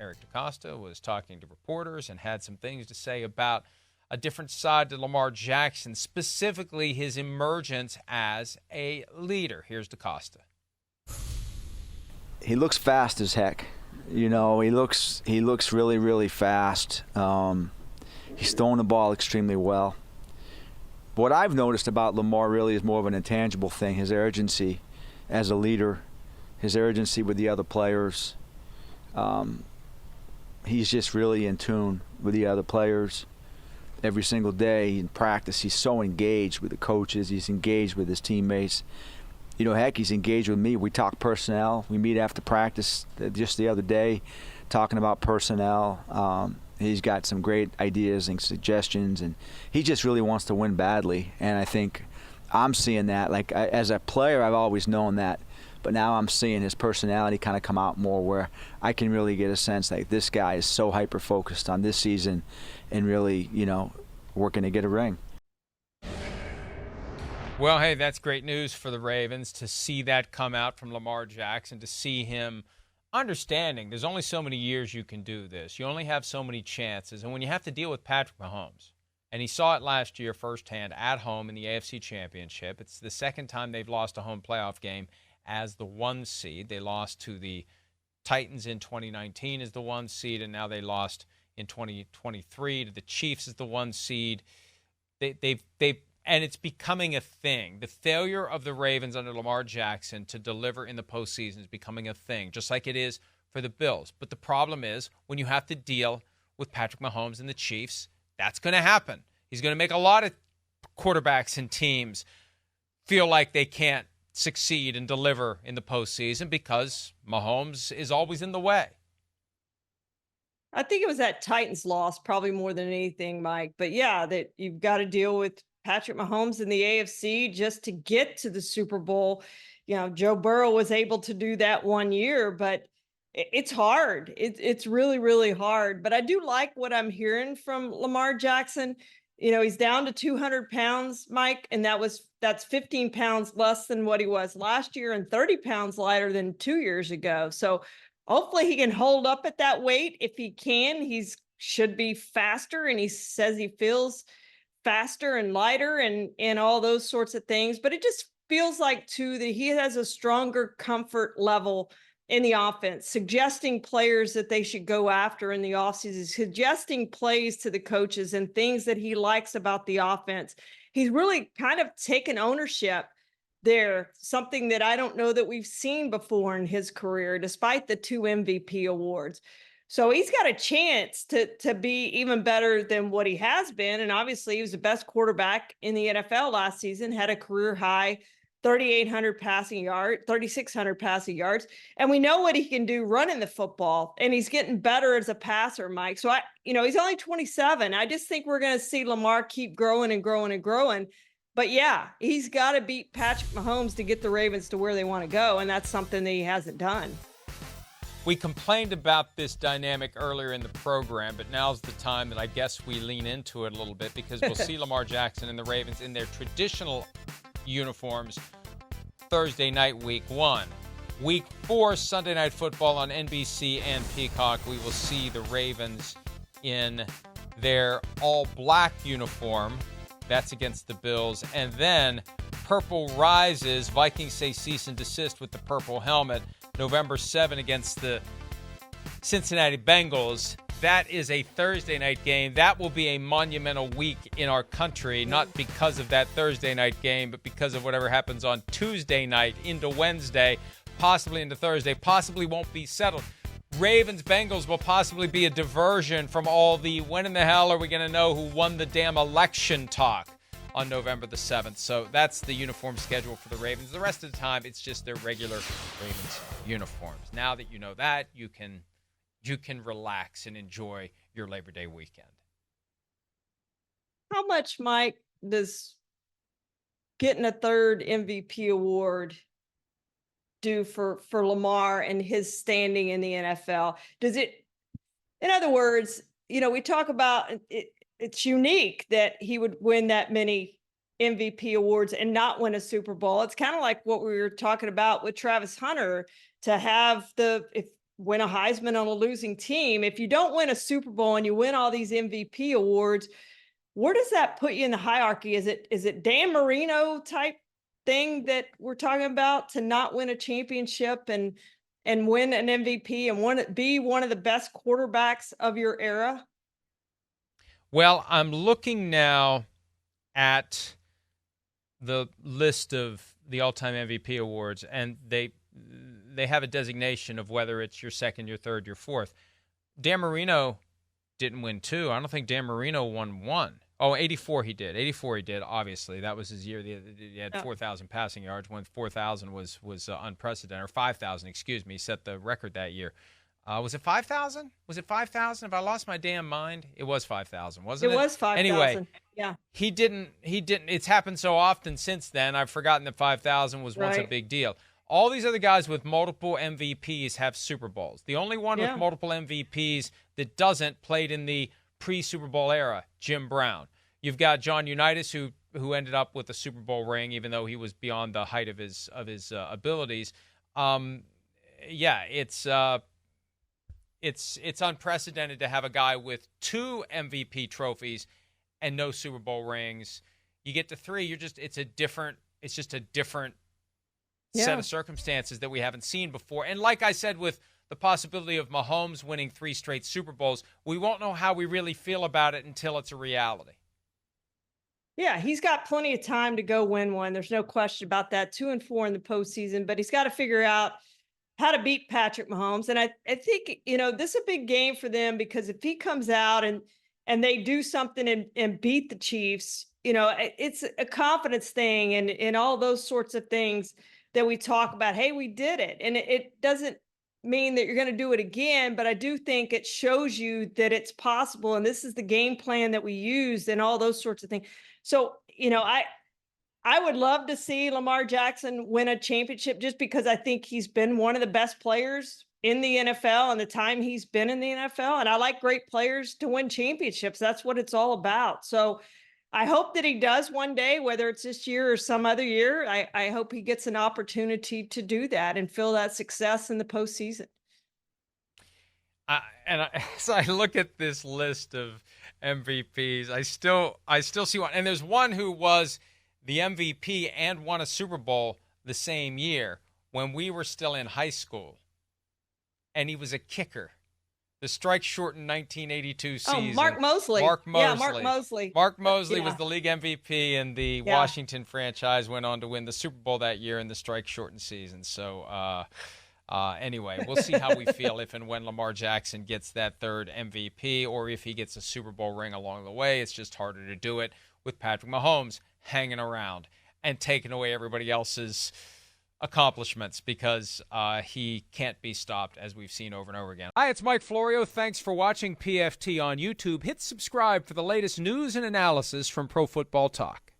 Eric DeCosta was talking to reporters and had some things to say about a different side to Lamar Jackson, specifically his emergence as a leader. Here's DeCosta. He looks fast as heck. You know, he looks really, really fast. He's throwing the ball extremely well. What I've noticed about Lamar really is more of an intangible thing, his urgency as a leader, his urgency with the other players. He's just really in tune with the other players. Every single day in practice, he's so engaged with the coaches. He's engaged with his teammates. You know, heck, he's engaged with me. We talk personnel. We meet after practice just the other day talking about personnel. He's got some great ideas and suggestions, and he just really wants to win badly. And I think I'm seeing that. Like, as a player, I've always known that. But now I'm seeing his personality kind of come out more, where I can really get a sense that this guy is so hyper-focused on this season and really, you know, working to get a ring. Well, hey, that's great news for the Ravens to see that come out from Lamar Jackson, to see him understanding there's only so many years you can do this. You only have so many chances. And when you have to deal with Patrick Mahomes, and he saw it last year firsthand at home in the AFC Championship. It's the second time they've lost a home playoff game as the 1 seed. They lost to the Titans in 2019 as the 1 seed, and now they lost in 2023 to the Chiefs as the 1 seed. And it's becoming a thing. The failure of the Ravens under Lamar Jackson to deliver in the postseason is becoming a thing, just like it is for the Bills. But the problem is, when you have to deal with Patrick Mahomes and the Chiefs, that's going to happen. He's going to make a lot of quarterbacks and teams feel like they can't succeed and deliver in the postseason because Mahomes is always in the way. I think it was that Titans loss probably more than anything, Mike. But yeah, that you've got to deal with Patrick Mahomes in the AFC just to get to the Super Bowl. You know, Joe Burrow was able to do that 1 year, but it's hard. It's really, really hard. But I do like what I'm hearing from Lamar Jackson. You know, he's down to 200 pounds, Mike, and that's 15 pounds less than what he was last year and 30 pounds lighter than 2 years ago. So hopefully he can hold up at that weight. If he can, should be faster, and he says he feels faster and lighter and all those sorts of things. But it just feels like, too, that he has a stronger comfort level in the offense, suggesting players that they should go after in the offseason, suggesting plays to the coaches and things that he likes about the offense. He's really kind of taken ownership there, something that I don't know that we've seen before in his career, despite the 2 MVP awards. So he's got a chance to be even better than what he has been. And obviously he was the best quarterback in the NFL last season, had a career high 3,600 passing yards. And we know what he can do running the football, and he's getting better as a passer, Mike. So he's only 27. I just think we're going to see Lamar keep growing and growing and growing. But yeah, he's got to beat Patrick Mahomes to get the Ravens to where they want to go. And that's something that he hasn't done. We complained about this dynamic earlier in the program, but now's the time that I guess we lean into it a little bit, because we'll see Lamar Jackson and the Ravens in their traditional uniforms Thursday night, week 1. Week 4, Sunday Night Football on NBC and Peacock. We will see the Ravens in their all-black uniform. That's against the Bills. And then Purple rises. Vikings say cease and desist with the purple helmet. November 7 against the Cincinnati Bengals. That is a Thursday night game. That will be a monumental week in our country, not because of that Thursday night game, but because of whatever happens on Tuesday night into Wednesday, possibly into Thursday, possibly won't be settled. Ravens-Bengals will possibly be a diversion from all the when in the hell are we going to know who won the damn election talk on November the 7th. So that's the uniform schedule for the Ravens. The rest of the time, it's just their regular Ravens uniforms. Now that you know that, you can relax and enjoy your Labor Day weekend. How much, Mike, does getting a third MVP award do for Lamar and his standing in the NFL? Does it, in other words, we talk about it's unique that he would win that many MVP awards and not win a Super Bowl. It's kind of like what we were talking about with Travis Hunter, to have win a Heisman on a losing team. If you don't win a Super Bowl and you win all these MVP awards, where does that put you in the hierarchy? Is it Dan Marino type thing that we're talking about, to not win a championship and win an MVP and be one of the best quarterbacks of your era? Well, I'm looking now at the list of the all-time MVP awards, and they have a designation of whether it's your second, your third, your fourth. Dan Marino didn't win two. I don't think Dan Marino won one. Oh, 84 he did. 84 he did, obviously. That was his year. He had 4,000 passing yards when 4,000 was unprecedented, or 5,000, excuse me. He set the record that year. Was it 5,000? Was it 5,000? If I lost my damn mind, it was 5,000, wasn't it? It was 5,000. Anyway, yeah. He didn't. It's happened so often since then. I've forgotten that 5,000 was once a big deal. All these other guys with multiple MVPs have Super Bowls. The only one with multiple MVPs that doesn't played in the pre-Super Bowl era, Jim Brown. You've got John Unitas, who ended up with a Super Bowl ring, even though he was beyond the height of his abilities. It's unprecedented to have a guy with 2 MVP trophies and no Super Bowl rings. You get to 3, it's just a different set of circumstances that we haven't seen before. And like I said, with the possibility of Mahomes winning 3 straight Super Bowls, we won't know how we really feel about it until it's a reality. Yeah, he's got plenty of time to go win one. There's no question about that. 2-4 in the postseason, but he's got to figure out how to beat Patrick Mahomes. And I think, this is a big game for them, because if he comes out and they do something and beat the Chiefs, it's a confidence thing and all those sorts of things that we talk about. Hey, we did it. And it doesn't mean that you're going to do it again, but I do think it shows you that it's possible. And this is the game plan that we used and all those sorts of things. So, I would love to see Lamar Jackson win a championship, just because I think he's been one of the best players in the NFL and the time he's been in the NFL. And I like great players to win championships. That's what it's all about. So I hope that he does one day, whether it's this year or some other year. I hope he gets an opportunity to do that and feel that success in the postseason. As I look at this list of MVPs, I still see one. And there's one who was the MVP and won a Super Bowl the same year when we were still in high school. And he was a kicker. The strike-shortened 1982 season. Mark Mosley. Mark Mosley. Yeah, Mark Mosley. Mark Mosley was the league MVP, and the Washington franchise went on to win the Super Bowl that year in the strike-shortened season. So, anyway, we'll see how we feel if and when Lamar Jackson gets that third MVP, or if he gets a Super Bowl ring along the way. It's just harder to do it with Patrick Mahomes hanging around and taking away everybody else's accomplishments, because he can't be stopped, as we've seen over and over again. Hi, it's Mike Florio. Thanks for watching PFT on YouTube. Hit subscribe for the latest news and analysis from Pro Football Talk.